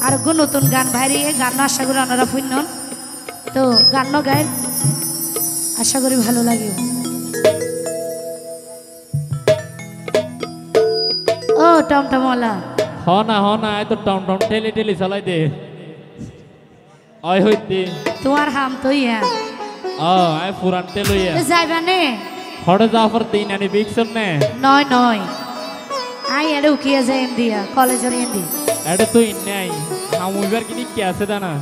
আর নতুন গান বাইরে গান আশা করি আপনারা শুনন তো গান গায় আশা করি ভালো লাগে ও টমটমওয়ালা হনা আয় তো টমটম ঠেলি চালাই দে আয় হইতে তোমার হাম তো ইয়া আয় পুরান টেলইয়া যাইবা নে হড়ে যাওয়ার দিন আনি বিকছন নে নয় আই এড়ে উকিয়া যাই দিয়া কলেজের এন্দি এড়ে তো ইন নাই হামুইবার কিনি কি আছে দানা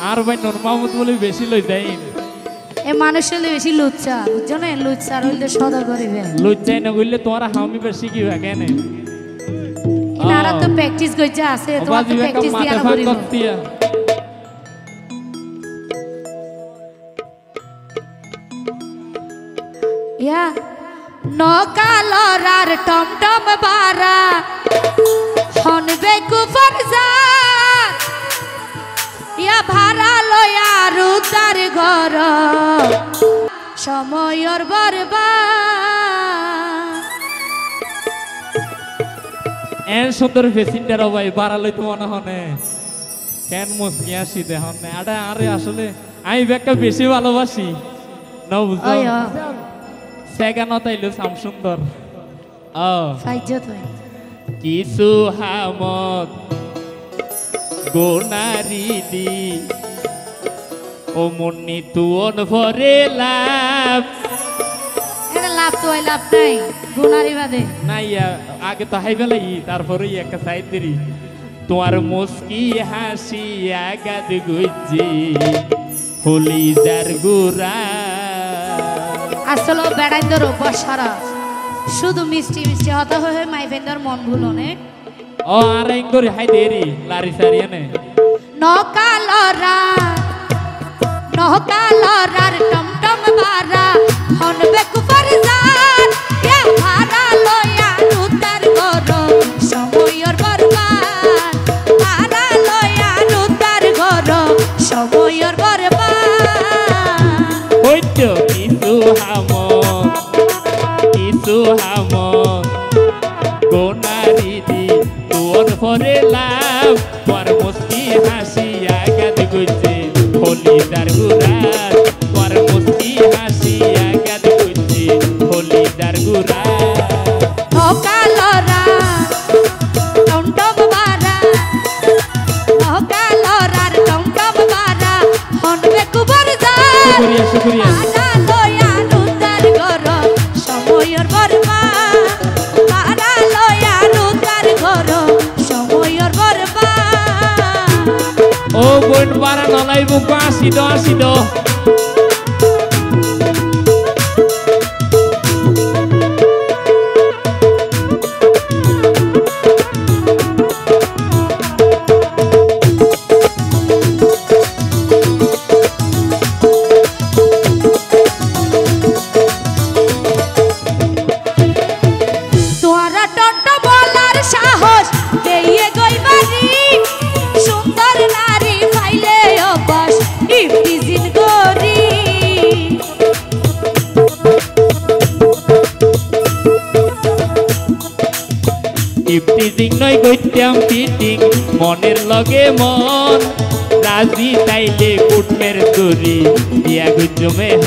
আর ভাই নূর মাহমুদ বলে বেশি লই দেয় এ মানুষের বেশি লুচ্চা বুঝছো না লুচ্চা হইলে সদা করিবে লুচ্চাই না কইলে তোমার হামি বেশি কি হয় কেন ইনারা তো প্র্যাকটিস কইছে আছে তোমার তো প্র্যাকটিস দিয়া না করিব ইয়া নকালরার টমটম বারা হনবে কুফর যা ইয়া ভাড়া লয়া রুতার ঘর সময়র বরবাদ এন সুন্দর ফেসিন্ডার ভাই ভাড়া লইতে মনে হনে কেন মুসকি আসি দেখুন আরে আরে আসলে আমি ব্যাগটা বেশি ভালোবাসি না বুঝছো সেগানো তাইলো সাম সুন্দর কিছু হামত গোনারি দি ও মুন্নি তুন ভরে লাভ লাভ তো লাভ নাই গোনারি বাদে নাই আগে তো হাই বেলাই তারপরে একটা সাইড দিরি তোমার মুস্কি হাসি আগাদ গুজি হলি যার গুরা আসলে বেড়াই ধরো বসারা শুধু মিষ্টি মিষ্টি হতে হয়ে মাই ফেন্দার মন ভুলো নে ও আর ইংগরি হাই দেরি লারি সারিয়ানে নকালরার টমটম বারা হনবে কুফর জান এ ভাড়া লয়া রুতার ঘর সময়র বরবাদ ভাড়া লয়া রুতার ঘর সময়র বরবাদ হইতো কিছু হামত গোনারি দি তোর ভরে লাভ তোর মুস্কি হাসি আগাদ গুজে হলি দার গুরাত তোর মুস্কি হাসি আগাদ গুজে হলি দার গুরাত নকালরা টমটম বারা নকালরার টমটম বারা হনবে কুবর যা শুকরিয়া লয়া রুতার ঘর সময়র বরবাদ ভাড়া লয়া রুতার ঘর সময়র বরবাদ ও বোন বারা নলাইব আসি দ সাহস দেইয়ে গইবারি সুন্দর নারী পাইলে অবাস ইফতিজিন করি ইফতিজিং নয় গইতাম ফিটিং মনের লগে মন রাজি তাইলে কুটমের দড়ি দিয়া গুজমে হ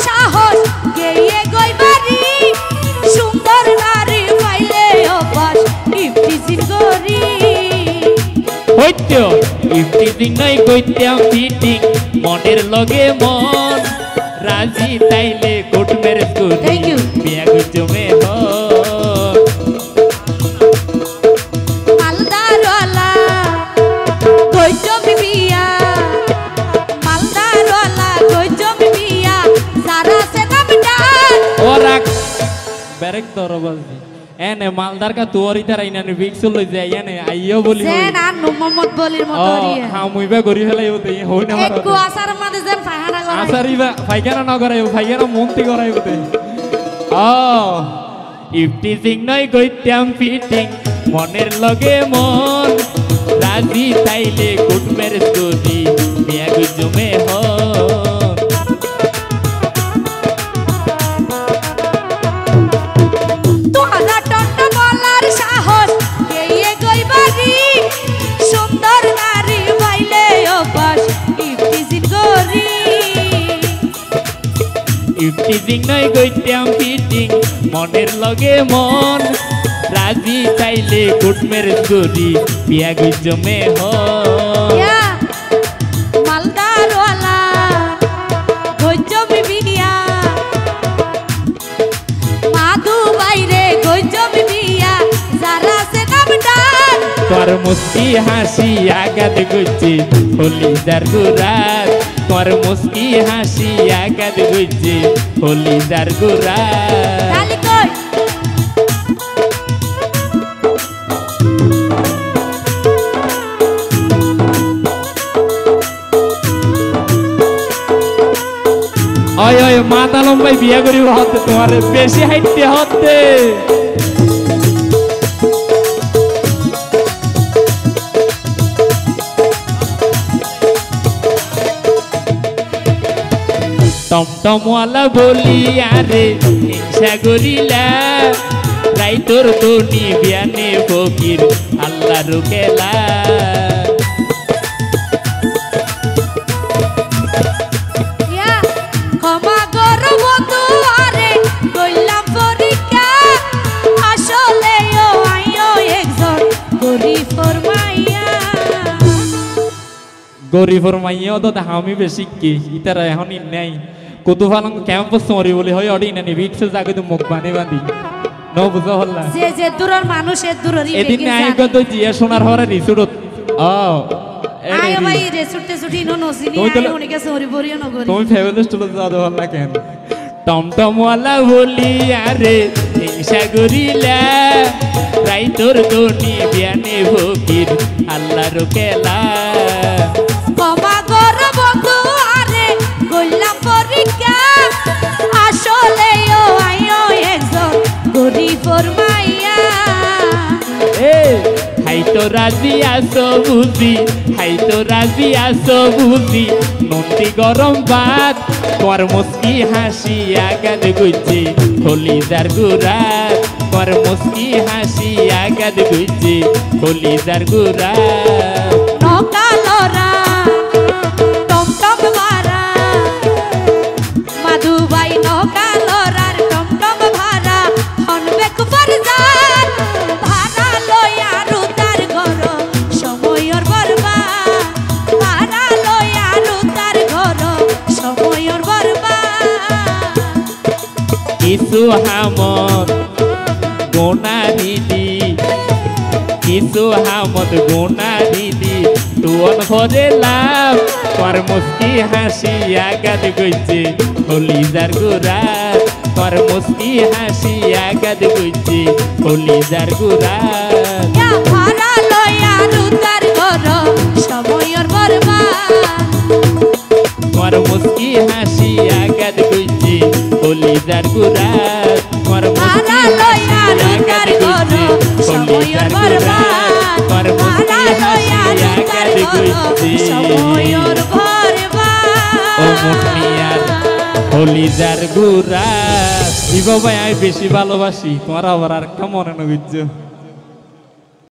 সাহস গেয়ে গইবারি সুন্দর নারী পাইলে অবাস ইফতিজিন করি হইতো ইফতিজিং নয় গইতাম ফিটিং মনের লগে মন রাজি তাইলে কুটমের দড়ি দিয়া গুজমে হ মালদারওয়ালা কই জমি বিয়া মালদারওয়ালা কই জমি বিয়া সারা সে নামটা ওরা ব্যারেক দরবাজি এনে মালদার কা তোরি তার আইনানি বিক্সল লই যায় এনে আইও বলি সেন আর মোহাম্মদ বলির মত রিয়া হ্যাঁ মুইবা গরি ফেলাই ওতে হই না মারা একু আসার মধ্যে যেন ফায়খানা করে আসারিবা ফাইখানা না করাইও ফাইখানা মন্তি করাইও তে ইফতিজিং নয় গইতাম ফিটিং মনের লগে মন রাজি তাইলে কুটমের দড়ি দিয়া গুজমে হ ইফটিজিং নয় গইতাম ফিটিং মনের লগে মন রাজি চাইলে কুট মেরেজ করি বিয়া গুজমে হন ইয়া মালদার ওয়ালা গজবি বিয়া মাধু বাইরে গজবি বিয়া যারা সে নামদার তোর মুস্কি হাসি আগাদ গুজে হলি যার গুরাত তোর মুস্কি হাসি আগাদ গুজে হলি যার গুরাত খালি কই ওই ওই মাথা লম্বাই বিয়া করিব হতে তোমার বেশি হাইটতে হতে টমটমওয়ালা বলি আরে হিংসা করিলা রাইতর তনি বিয়ানে ফকির আল্লাহ রুকেলা ইয়া ক্ষমা করো বন্ধু আরে কইলাম পরীক্ষা আসলে ও আইও একজন গরিব ফরমাইয়া গরিবর মাইয়াও তো আমি বেশি কি ইতারা এখন নাই কত ফালং ক্যাম্পাস মরি বলে হয় অডি না নিবি ইটসে জাগে তো মুখ বানে বাঁধি ন বুঝা হল্লা যে যে দূরের মানুষের দূরেরই এদিন আই কত জিয়া সোনার হরে রিসুরত আয় ভাই রেসুটে ছুটি নো নসিনি আই উনিকে সরি বরিও নগরি তুমি ফেভারিট স্টল যাও হল্লা কেন টমটমওয়ালা বলি আরে হিংসা করিলা রাইতর তনি বিয়ানে ফকির আল্লাহ রুকেলা ক্ষমা করো বন্ধু আরে কইলাম পরীক্ষা আসলে ও আইও একজন গরিব ফরমাইয়া হাই তো রাজি আসো বুঝি হাই তো রাজি আসো বুঝি নন্দি গরম ভাত তোর মুস্কি হাসি আগাদ গুজে হলি যার গুরাত তোর মুস্কি হাসি আগাদ গুজে হলি যার গুরাত নকালরা টমটম ভাড়া মাধু ভাই নকালরার টমটম ভাড়া হনবেক বরজান ভাড়া লইয়া রুতার ঘর সময়র বরবাদ ভাড়া লইয়া রুতার ঘর সময়র বরবাদ কিছু হামত গোনা দিদি কিছু হামত গোনা দিদি তুয়ন ভরে লাভ তোর মুস্কি হাসি আগাদ গইছে হলি যার গুরাত তোর মুস্কি হাসি আগাদ গইছে হলি যার গুরাত ইয়া ভাড়া লইয়া রুতার ঘর সময়র বরবাদ তোর মুস্কি হাসি আগাদ গইছে হলি যার গুরাত তোর মুস্কি হাসি আগাদ গইছে হলি যার গুরাত তোর মুস্কি হাসি আগাদ গইছে ও মুন্নিয়ার হলি যার গুরাত ই বাবা আমি বেশি ভালোবাসি তোমার আবার আর একটা মনে নগিজ